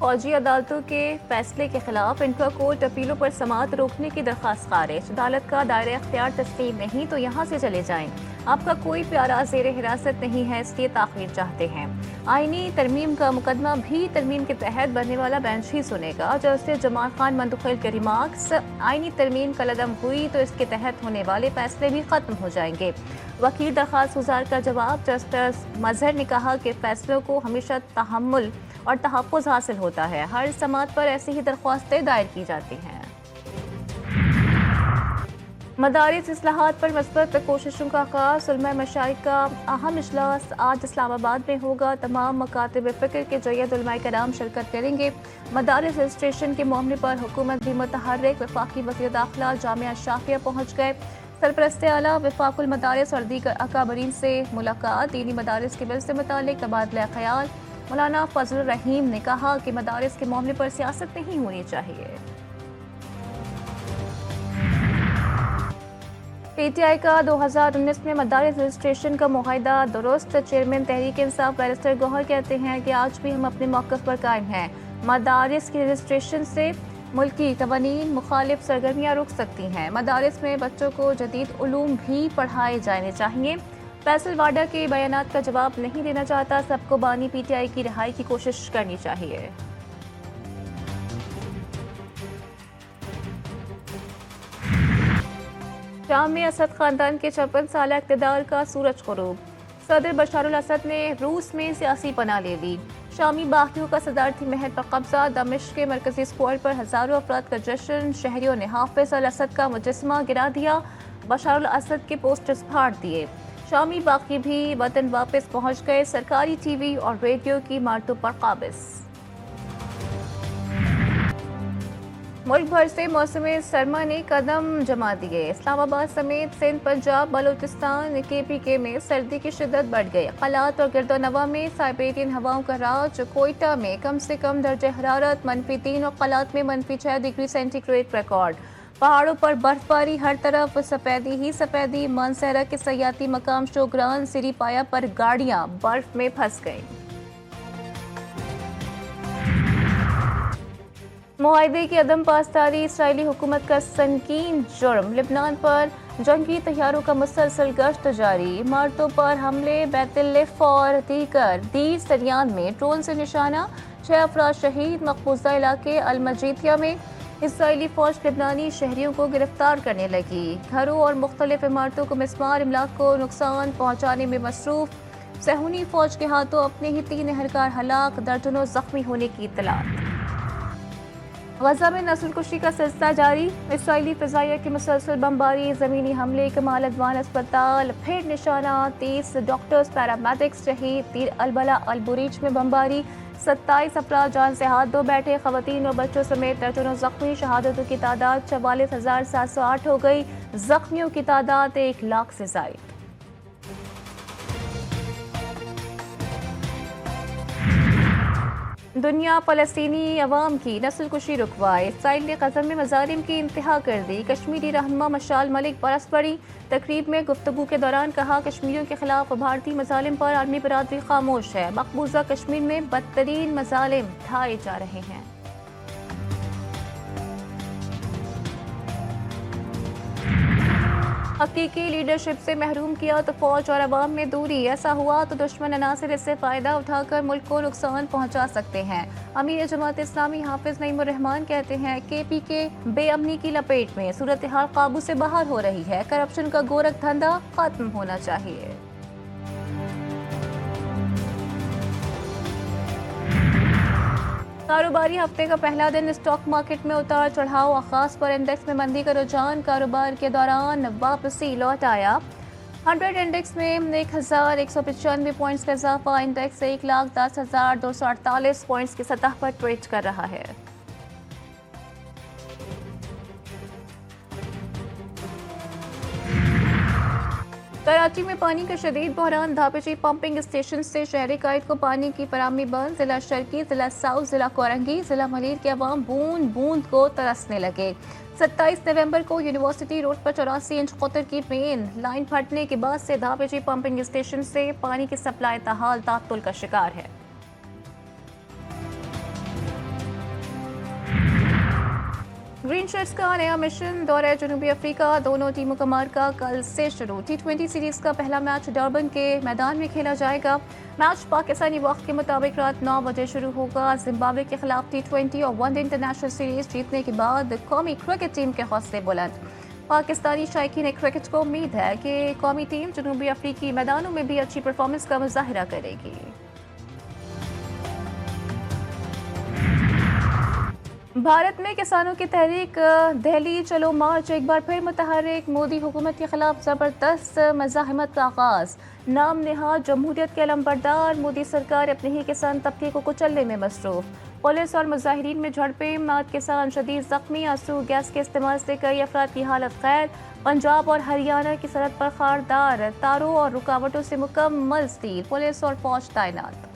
फौजी अदालतों के फैसले के खिलाफ इंट्रा कोर्ट अपीलों पर समाअत रोकने की दरख्वास्त खारिज। अदालत का दायरा इख्तियार तस्लीम नहीं तो यहाँ से चले जाएं। आपका कोई प्यारा ज़ेर हिरासत नहीं है, इसलिए ताख़ीर चाहते हैं। आईनी तरमीम का मुकदमा भी तरमीम के तहत बनने वाला बेंच ही सुनेगा। जस्टिस जमाल खान मंदखिल के रिमार्क्स, आईनी तरमीम कलअदम हुई तो इसके तहत होने वाले फैसले भी खत्म हो जाएंगे। वकील दरख्वास्त गुजार का जवाब, जस्टिस मजहर ने कहा कि फैसलों को हमेशा तहम्मुल और तहफ़्फ़ुज़ हासिल होता है। हर समात पर ऐसी ही दरख्वास्तें दायर की जाती हैं। मदारिस इस्लाहात पर मस्बत कोशिशों का आगाज़। उलमा मशाइख का अहम इजलास आज इस्लामाबाद में होगा। तमाम मकातिब फ़िक्र के जय्यद उलमाए कराम शिरकत करेंगे। मदारिस रजिस्ट्रेशन के मामले पर हुकूमत भी मुतहर्रिक। वफाकी वज़ीर दाखिला जामिया शाफिया पहुँच गए। सरपरस्त आला वफाकुल मदारिस और दीगर अकाबरीन से मुलाकात। दीनी मदारिस के बिल से मुतालिक तबादला ख्याल। मौलाना फजलुर रहीम ने कहा कि मदारिस के मामले पर सियासत नहीं होनी चाहिए। पीटीआई का 2019 में मदारिस रजिस्ट्रेशन का मुआहिदा दुरुस्त। चेयरमैन तहरीक इंसाफ बैरिस्टर गौहर कहते हैं कि आज भी हम अपने मौक़िफ़ पर कायम हैं। मदारिस की रजिस्ट्रेशन से मुल्की कवानीन मुखालिफ सरगर्मियाँ रुक सकती हैं। मदारिस में बच्चों को जदीद उलूम भी पढ़ाए जाने चाहिए। फैसल वाडा के बयानात का जवाब नहीं देना चाहता। सबको बानी पीटीआई की रिहाई की कोशिश करनी चाहिए। शाम में असद खानदान के 56 साल इक़्तिदार का सूरज ग़ुरूब। सदर बशारुल असद ने रूस में सियासी पनाह ले ली। शामी बागियों का सदारती महल पर कब्जा। दमिश्क के मरकजी स्क्वायर पर हज़ारों अफराद का जश्न। शहरियों ने हाफिज अल असद का मुजस्समा गिरा दिया। बशारुल असद के पोस्टर्स फाड़ दिए। शामी बागी भी वतन वापस पहुंच गए। सरकारी टीवी और रेडियो की इमारतों पर काबिज। मुल्क भर से मौसम सरमा ने कदम जमा दिए। इस्लामाबाद समेत सिंध, पंजाब, बलूचिस्तान, केपीके में सर्दी की शिद्दत बढ़ गई। क़लात और गिरदोनवा में साइबेरियन हवाओं का राज। कोयटा में कम से कम दर्जे हरारत -3 और क़लात में -6 डिग्री सेंटीग्रेड रिकॉर्ड। पहाड़ों पर बर्फबारी, हर तरफ सफेदी ही सफेदी। मानसहरा के सयाती मकाम शोग्रान सिरी पाया पर गाड़ियां बर्फ में फंस गईं। मुआहिदे की अदम पासदारी इसराइली हुकूमत का संगीन जुर्म। लिबनान पर जंगी तैयारों का मुसलसल गश्त जारी। इमारतों पर हमले। बैतुल्लिफ और दीर सरियान में ड्रोन से निशाना। 6 अफराद शहीद। मकबूजा इलाके अलमजीतिया में इसराइली फौज लिबनानी शहरियों को गिरफ्तार करने लगी। घरों और मुख्तलिफ इमारतों को मिसमार इमलाक को नुकसान पहुंचाने में मसरूफ। सहूनी फौज के हाथों अपने ही 3 एहलकार हलाक। दर्जनों जख्मी होने की इत्तलात। गजा में नस्लकुशी का सिलसिला जारी। इसराइली फ़िज़ाइया की मुसलसल बमबारी। ज़मीनी हमले। कमाल अदवान अस्पताल फिर निशाना। 30 डॉक्टर्स पैरामेडिक्स शहीद। तीर अलबला अलबुरीज में बमबारी। 27 अफराद जान से हाथ धो बैठे। ख़वातीन और बच्चों समेत दर्जनों जख्मी। शहादतों की तादाद 44,708 हो गई। जख्मियों की तादाद 1 लाख से ज़ायद। दुनिया फ़लस्तीनी अवाम की नस्लकुशी रुकवाए। इसराइल ने गज़ा में मज़ालिम की इंतहा कर दी। कश्मीरी रहनुमा मशाल मलिक बरस पड़ी। तकरीब में गुफ्तगू के दौरान कहा, कश्मीरियों के खिलाफ भारतीय मज़ालिम पर आलमी बरादरी खामोश है। मकबूजा कश्मीर में बदतरीन मज़ालिम ढाए जा रहे हैं। हकीकी लीडरशिप से महरूम किया तो फौज और अवाम में दूरी। ऐसा हुआ तो दुश्मन अनासिर इससे फ़ायदा उठाकर मुल्क को नुकसान पहुंचा सकते हैं। अमीर जमात इस्लामी हाफिज नईमुर रहमान कहते हैं, केपीके बेअमनी की लपेट में। सूरत हाल काबू से बाहर हो रही है। करप्शन का गोरख धंधा खत्म होना चाहिए। कारोबारी हफ्ते का पहला दिन स्टॉक मार्केट में उतार चढ़ाव। आगाज पर इंडेक्स में मंदी का रुझान। कारोबार के दौरान वापसी लौट आया। 100 इंडेक्स में 1195 पॉइंट्स का इजाफा। इंडेक्स 1,10,248 पॉइंट्स की सतह पर ट्रेड कर रहा है। कराची में पानी का शदीद बहरान। धापेची पंपिंग स्टेशन से शहरी कायद को पानी की फराहमी बंद। जिला शर्की, जिला साउथ, जिला कोरंगी, जिला मलीर के अवाम बूंद बूंद को तरसने लगे। 27 नवंबर को यूनिवर्सिटी रोड पर 84 इंच कतर की मेन लाइन फटने के बाद से धापेची पंपिंग स्टेशन से पानी की सप्लाई ताहाल तात्तुल का शिकार है। ग्रीन शर्ट्स का नया मिशन दौरे जनूबी अफ्रीका, दोनों टीमों का मार्का कल से शुरू। T20 सीरीज का पहला मैच डरबन के मैदान में खेला जाएगा। मैच पाकिस्तानी वक्त के मुताबिक रात 9 बजे शुरू होगा। जिम्बाब्वे के खिलाफ T20 और वनडे इंटरनेशनल सीरीज जीतने के बाद कौमी क्रिकेट टीम के हौसले बुलंद। पाकिस्तानी शायकीन क्रिकेट को उम्मीद है कि कौमी टीम जनूबी अफ्रीकी मैदानों में भी अच्छी परफॉर्मेंस का मुजाहिरा करेगी। भारत में किसानों की तहरीक दिल्ली चलो मार्च एक बार फिर मुतहर्रिक। मोदी हुकूमत के खिलाफ जबरदस्त मज़ाहमत का आगाज। नाम नेहाद जमहूरियत के अलंबरदार मोदी सरकार अपने ही किसान तबके को कुचलने में मसरूफ। पुलिस और मुजाहिरीन में झड़पें, माद किसान शदीद जख्मी। आंसू गैस के इस्तेमाल से कई अफराद की हालत खैर। पंजाब और हरियाणा की सरहद पर खारदार तारों और रुकावटों से मुकम्मल सील। पुलिस और फौज तैनात।